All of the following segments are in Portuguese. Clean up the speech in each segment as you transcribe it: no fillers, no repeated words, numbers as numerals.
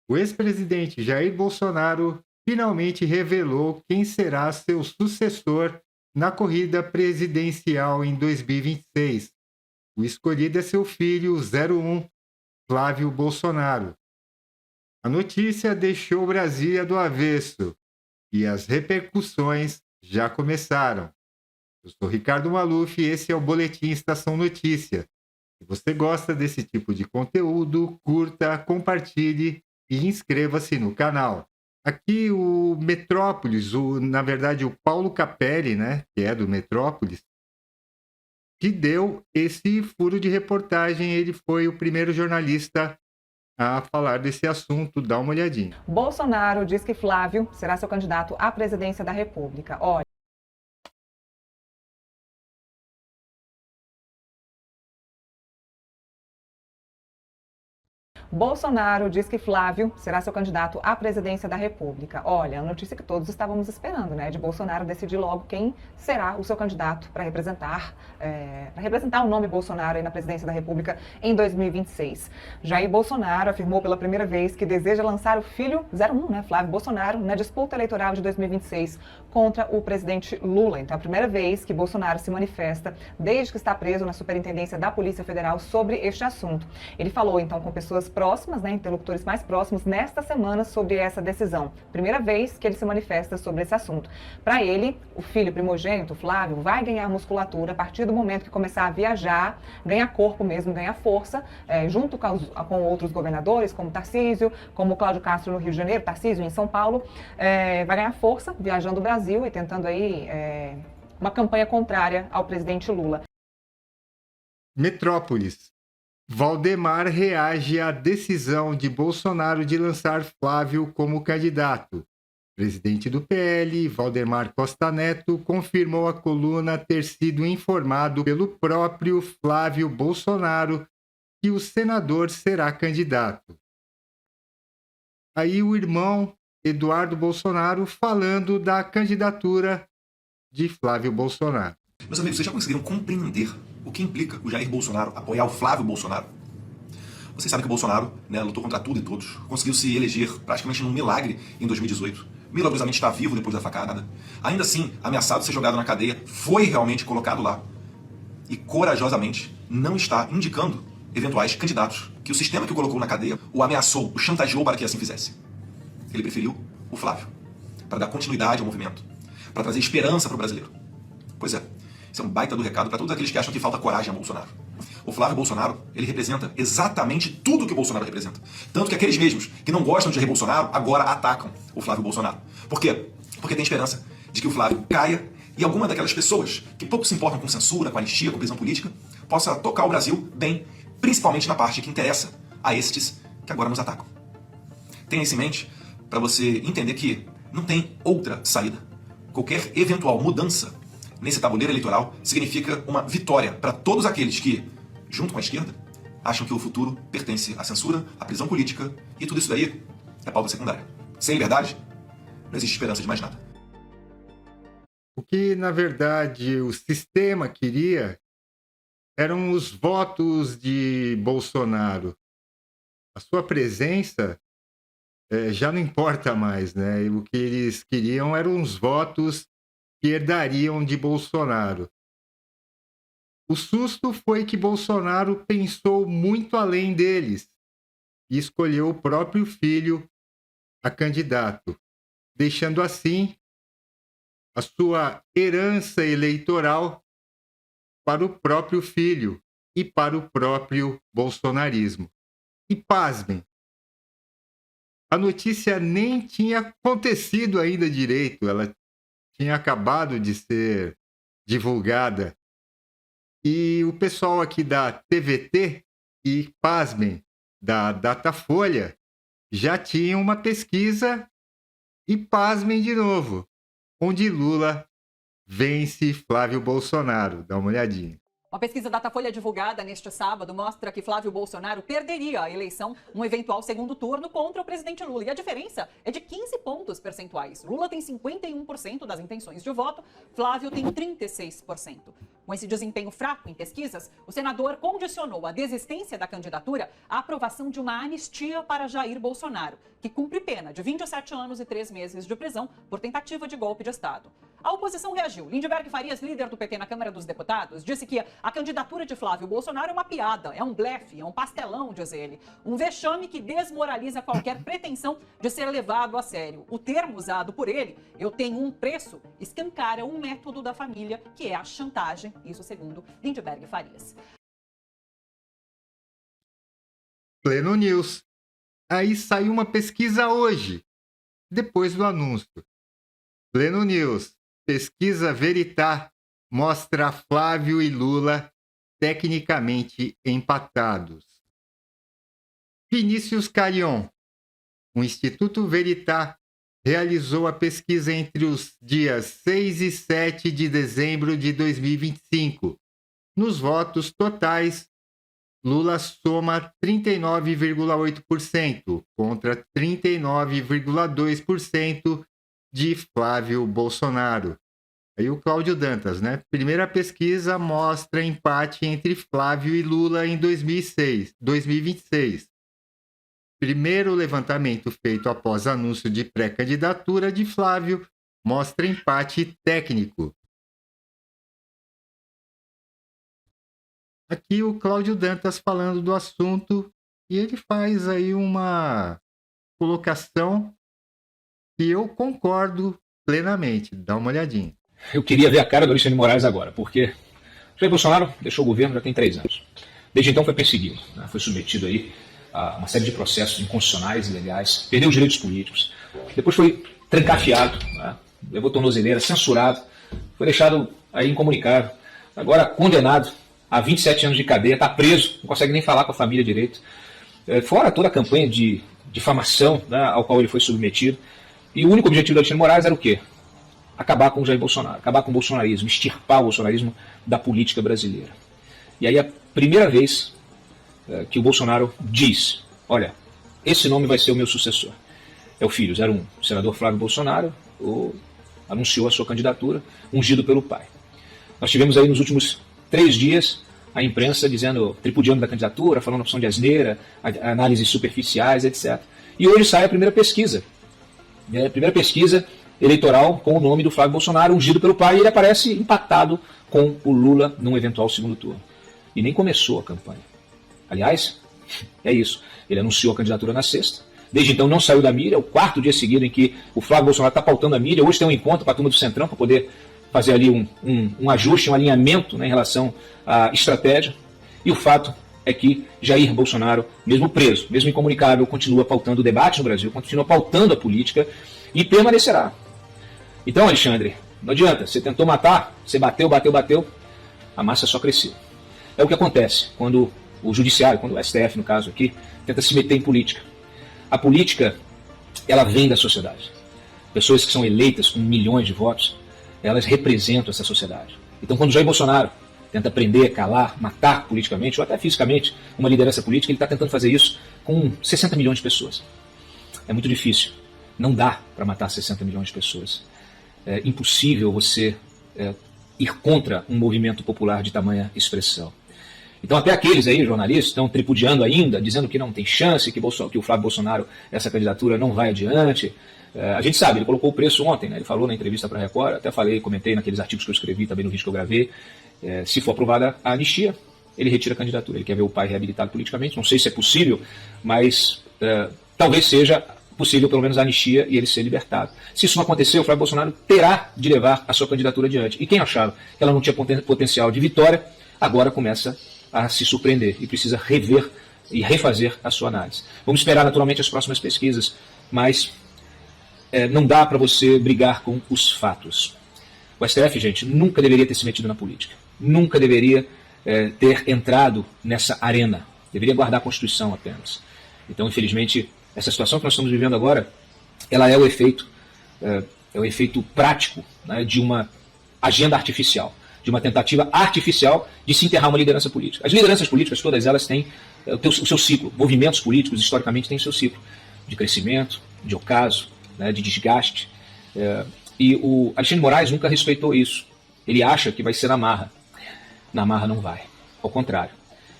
O ex-presidente Jair Bolsonaro finalmente revelou quem será seu sucessor na corrida presidencial em 2026. O escolhido é seu filho 01, Flávio Bolsonaro. A notícia deixou Brasília do avesso e as repercussões já começaram. Eu sou Ricardo Maluf e esse é o Boletim Estação Notícia. Se você gosta desse tipo de conteúdo, curta, compartilhe e inscreva-se no canal. Aqui o Metrópolis, na verdade o Paulo Capelli, né, que é do Metrópolis, que deu esse furo de reportagem. Ele foi o primeiro jornalista a falar desse assunto. Dá uma olhadinha. Bolsonaro diz que Flávio será seu candidato à presidência da República. Olha. Bolsonaro diz que Flávio será seu candidato à presidência da República. Olha, a notícia que todos estávamos esperando, né? De Bolsonaro decidir logo quem será o seu candidato para representar o nome Bolsonaro aí na presidência da República em 2026. Jair Bolsonaro afirmou pela primeira vez que deseja lançar o filho 01, né, Flávio Bolsonaro, na disputa eleitoral de 2026 contra o presidente Lula. Então, é a primeira vez que Bolsonaro se manifesta desde que está preso na Superintendência da Polícia Federal sobre este assunto. Ele falou, então, com pessoas próximas, né, interlocutores mais próximos, nesta semana sobre essa decisão. Primeira vez que ele se manifesta sobre esse assunto. Para ele, o filho primogênito, Flávio, vai ganhar musculatura a partir do momento que começar a viajar, ganhar corpo mesmo, ganhar força, junto com outros governadores, como Tarcísio, como Cláudio Castro no Rio de Janeiro, Tarcísio em São Paulo, vai ganhar força viajando o Brasil e tentando aí uma campanha contrária ao presidente Lula. Metrópolis. Valdemar reage à decisão de Bolsonaro de lançar Flávio como candidato. Presidente do PL, Valdemar Costa Neto, confirmou à coluna ter sido informado pelo próprio Flávio Bolsonaro que o senador será candidato. Aí o irmão Eduardo Bolsonaro falando da candidatura de Flávio Bolsonaro. Meus amigos, vocês já conseguiram compreender o que implica o Jair Bolsonaro apoiar o Flávio Bolsonaro? Vocês sabem que o Bolsonaro, né, lutou contra tudo e todos, conseguiu se eleger praticamente num milagre em 2018. Milagrosamente está vivo depois da facada. Ainda assim, ameaçado de ser jogado na cadeia, foi realmente colocado lá. E corajosamente não está indicando eventuais candidatos que o sistema que o colocou na cadeia o ameaçou, o chantageou para que assim fizesse. Ele preferiu o Flávio, para dar continuidade ao movimento, para trazer esperança para o brasileiro. Pois é, isso é um baita do recado para todos aqueles que acham que falta coragem a Bolsonaro. O Flávio Bolsonaro, ele representa exatamente tudo o que o Bolsonaro representa. Tanto que aqueles mesmos que não gostam de Jair Bolsonaro agora atacam o Flávio Bolsonaro. Por quê? Porque tem esperança de que o Flávio caia e alguma daquelas pessoas que pouco se importam com censura, com anistia, com prisão política, possa tocar o Brasil bem, principalmente na parte que interessa a estes que agora nos atacam. Tenha isso em mente para você entender que não tem outra saída. Qualquer eventual mudança nesse tabuleiro eleitoral significa uma vitória para todos aqueles que, junto com a esquerda, acham que o futuro pertence à censura, à prisão política, e tudo isso daí é pauta secundária. Sem liberdade, não existe esperança de mais nada. O que, na verdade, o sistema queria eram os votos de Bolsonaro. A sua presença já não importa mais, né? O que eles queriam eram os votos que herdariam de Bolsonaro. O susto foi que Bolsonaro pensou muito além deles e escolheu o próprio filho a candidato, deixando assim a sua herança eleitoral para o próprio filho e para o próprio bolsonarismo. E pasmem, a notícia nem tinha acontecido ainda direito, ela tinha acabado de ser divulgada. E o pessoal aqui da TVT e, pasmem, da Datafolha, já tinham uma pesquisa e, pasmem de novo, onde Lula vence Flávio Bolsonaro. Dá uma olhadinha. Uma pesquisa Datafolha divulgada neste sábado mostra que Flávio Bolsonaro perderia a eleição num eventual segundo turno contra o presidente Lula. E a diferença é de 15 pontos percentuais. Lula tem 51% das intenções de voto, Flávio tem 36%. Com esse desempenho fraco em pesquisas, o senador condicionou a desistência da candidatura à aprovação de uma anistia para Jair Bolsonaro, que cumpre pena de 27 anos e 3 meses de prisão por tentativa de golpe de Estado. A oposição reagiu. Lindbergh Farias, líder do PT na Câmara dos Deputados, disse que a candidatura de Flávio Bolsonaro é uma piada, é um blefe, é um pastelão, diz ele. Um vexame que desmoraliza qualquer pretensão de ser levado a sério. O termo usado por ele, "eu tenho um preço", escancara um método da família, que é a chantagem, isso segundo Lindbergh Farias. Pleno News. Aí saiu uma pesquisa hoje, depois do anúncio. Pleno News. Pesquisa Veritá mostra Flávio e Lula tecnicamente empatados. Vinícius Carion. O Instituto Veritá realizou a pesquisa entre os dias 6 e 7 de dezembro de 2025. Nos votos totais, Lula soma 39,8% contra 39,2% de Flávio Bolsonaro. Aí o Cláudio Dantas, né? Primeira pesquisa mostra empate entre Flávio e Lula em 2026. Primeiro levantamento feito após anúncio de pré-candidatura de Flávio mostra empate técnico. Aqui o Cláudio Dantas falando do assunto e ele faz aí uma colocação que eu concordo plenamente. Dá uma olhadinha. Eu queria ver a cara do Alexandre de Moraes agora, porque Jair Bolsonaro deixou o governo já tem 3 anos. Desde então foi perseguido, né? Foi submetido aí a uma série de processos inconstitucionais e ilegais, perdeu os direitos políticos, depois foi trancafiado, né? Levou tornozeleira, censurado, foi deixado aí incomunicável, agora condenado a 27 anos de cadeia, está preso, não consegue nem falar com a família direito, fora toda a campanha de difamação, né, ao qual ele foi submetido. E o único objetivo do Alexandre de Moraes era o quê? Acabar com o Jair Bolsonaro, acabar com o bolsonarismo, extirpar o bolsonarismo da política brasileira. E aí a primeira vez que o Bolsonaro diz, olha, esse nome vai ser o meu sucessor. É o filho 01, o senador Flávio Bolsonaro, anunciou a sua candidatura, ungido pelo pai. Nós tivemos aí nos últimos 3 dias a imprensa dizendo, tripudiando da candidatura, falando opção de asneira, análises superficiais, etc. E hoje sai a primeira pesquisa. A primeira pesquisa eleitoral com o nome do Flávio Bolsonaro, ungido pelo pai, e ele aparece empatado com o Lula num eventual segundo turno. E nem começou a campanha. Aliás, é isso. Ele anunciou a candidatura na sexta. Desde então não saiu da mídia. É o 4º dia seguido em que o Flávio Bolsonaro está pautando a mídia. Hoje tem um encontro com a turma do Centrão para poder fazer ali um ajuste, um alinhamento, né, em relação à estratégia. E o fato é que Jair Bolsonaro, mesmo preso, mesmo incomunicável, continua pautando o debate no Brasil, continua pautando a política e permanecerá. Então, Alexandre, não adianta. Você tentou matar, você bateu, a massa só cresceu. É o que acontece quando o judiciário, quando o STF, no caso aqui, tenta se meter em política. A política, ela vem da sociedade. Pessoas que são eleitas com milhões de votos, elas representam essa sociedade. Então, quando Jair Bolsonaro tenta prender, calar, matar politicamente, ou até fisicamente, uma liderança política, ele está tentando fazer isso com 60 milhões de pessoas. É muito difícil. Não dá para matar 60 milhões de pessoas. É impossível você ir contra um movimento popular de tamanha expressão. Então até aqueles aí, jornalistas, estão tripudiando ainda, dizendo que não tem chance, que o Flávio Bolsonaro, essa candidatura não vai adiante. A gente sabe, ele colocou o preço ontem, né? Ele falou na entrevista para a Record, até comentei naqueles artigos que eu escrevi, também no vídeo que eu gravei, se for aprovada a anistia, ele retira a candidatura. Ele quer ver o pai reabilitado politicamente, não sei se é possível, mas talvez seja possível pelo menos a anistia e ele ser libertado. Se isso não acontecer, o Flávio Bolsonaro terá de levar a sua candidatura adiante. E quem achava que ela não tinha potencial de vitória, agora começa a se surpreender e precisa rever e refazer a sua análise. Vamos esperar naturalmente as próximas pesquisas, mas não dá para você brigar com os fatos. O STF, gente, nunca deveria ter se metido na política. Nunca deveria ter entrado nessa arena. Deveria guardar a Constituição apenas. Então, infelizmente, essa situação que nós estamos vivendo agora, ela é o efeito prático, né, de uma agenda artificial, de uma tentativa artificial de se enterrar uma liderança política. As lideranças políticas, todas elas têm o seu ciclo. Movimentos políticos, historicamente, têm o seu ciclo de crescimento, de ocaso, né, de desgaste. E o Alexandre de Moraes nunca respeitou isso. Ele acha que vai ser na marra. na marra não vai. Ao contrário.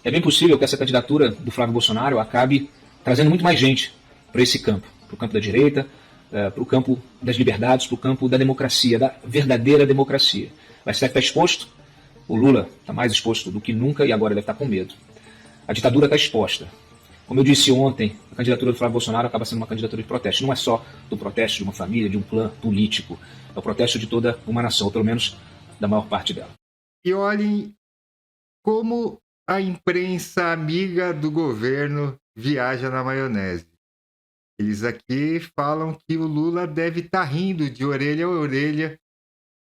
É bem possível que essa candidatura do Flávio Bolsonaro acabe trazendo muito mais gente para esse campo, para o campo da direita, para o campo das liberdades, para o campo da democracia, da verdadeira democracia. Mas será que está exposto? O Lula está mais exposto do que nunca e agora deve estar com medo. A ditadura está exposta. Como eu disse ontem, a candidatura do Flávio Bolsonaro acaba sendo uma candidatura de protesto. Não é só do protesto de uma família, de um clã político. É o protesto de toda uma nação, ou pelo menos da maior parte dela. E olhem como a imprensa amiga do governo viaja na maionese. Eles aqui falam que o Lula deve estar rindo de orelha a orelha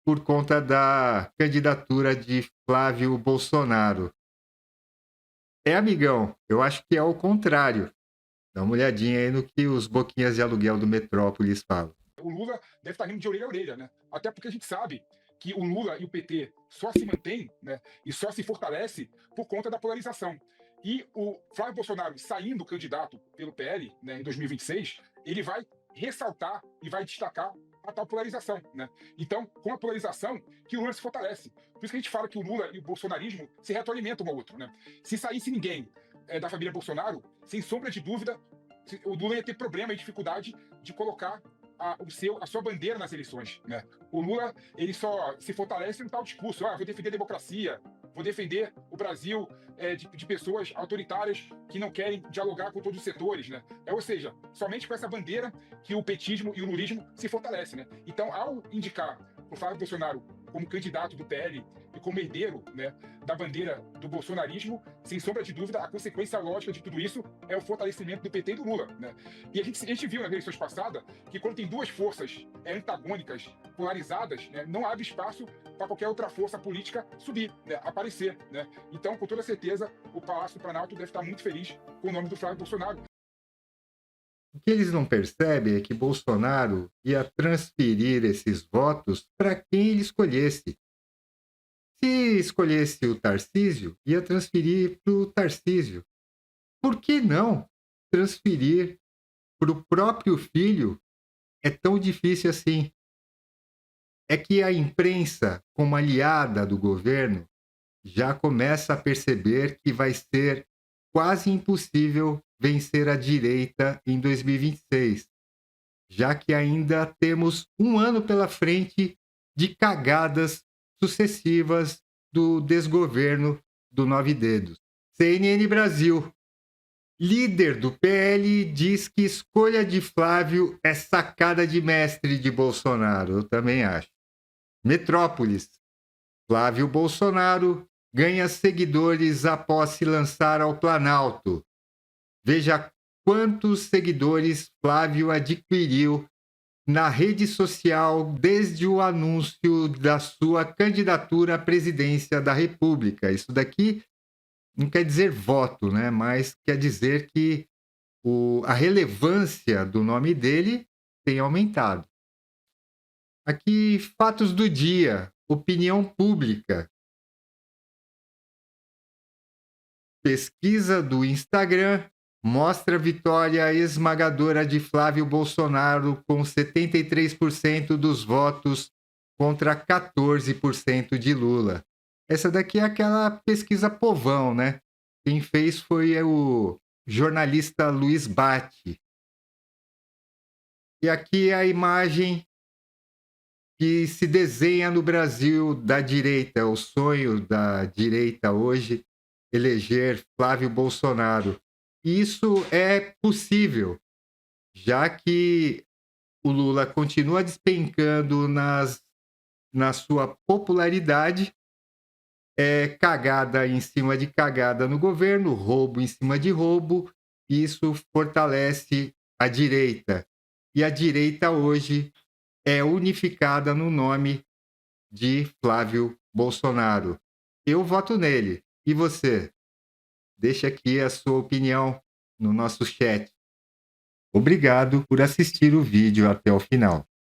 por conta da candidatura de Flávio Bolsonaro. Amigão, eu acho que é o contrário. Dá uma olhadinha aí no que os boquinhas de aluguel do Metrópolis falam. O Lula deve estar rindo de orelha a orelha, né? Até porque a gente sabe que o Lula e o PT só se mantêm, né, e só se fortalece por conta da polarização. E o Flávio Bolsonaro saindo candidato pelo PL, né, em 2026, ele vai ressaltar e vai destacar a tal polarização, né? Então, com a polarização, que o Lula se fortalece. Por isso que a gente fala que o Lula e o bolsonarismo se retroalimentam um ao outro, né? Se saísse ninguém da família Bolsonaro, sem sombra de dúvida, o Lula ia ter problema e dificuldade de colocar a sua bandeira nas eleições, né? O Lula, ele só se fortalece no tal discurso: vou defender a democracia, vou defender o Brasil de pessoas autoritárias que não querem dialogar com todos os setores, né? Ou seja, somente com essa bandeira que o petismo e o lulismo se fortalecem, né? Então, ao indicar o Flávio Bolsonaro como candidato do PL e como herdeiro, né, da bandeira do bolsonarismo, sem sombra de dúvida, a consequência lógica de tudo isso é o fortalecimento do PT e do Lula, né? E a gente viu nas eleições passadas que quando tem duas forças antagônicas, polarizadas, né, não abre espaço para qualquer outra força política subir, né, aparecer, né? Então, com toda certeza, o Palácio do Planalto deve estar muito feliz com o nome do Flávio Bolsonaro. O que eles não percebem é que Bolsonaro ia transferir esses votos para quem ele escolhesse. Se escolhesse o Tarcísio, ia transferir para o Tarcísio. Por que não transferir para o próprio filho? É tão difícil assim. É que a imprensa, como aliada do governo, já começa a perceber que vai ser quase impossível vencer a direita em 2026, já que ainda temos um ano pela frente de cagadas sucessivas do desgoverno do Nove Dedos. CNN Brasil. Líder do PL diz que escolha de Flávio é sacada de mestre de Bolsonaro. Eu também acho. Metrópolis. Flávio Bolsonaro ganha seguidores após se lançar ao Planalto. Veja quantos seguidores Flávio adquiriu na rede social desde o anúncio da sua candidatura à presidência da República. Isso daqui não quer dizer voto, né? Mas quer dizer que a relevância do nome dele tem aumentado. Aqui, fatos do dia, opinião pública. Pesquisa do Instagram mostra vitória esmagadora de Flávio Bolsonaro com 73% dos votos contra 14% de Lula. Essa daqui é aquela pesquisa povão, né? Quem fez foi o jornalista Luiz Batti. E aqui a imagem que se desenha no Brasil da direita, o sonho da direita hoje, eleger Flávio Bolsonaro. Isso é possível, já que o Lula continua despencando na sua popularidade, cagada em cima de cagada no governo, roubo em cima de roubo, isso fortalece a direita. E a direita hoje é unificada no nome de Flávio Bolsonaro. Eu voto nele. E você? Deixa aqui a sua opinião no nosso chat. Obrigado por assistir o vídeo até o final.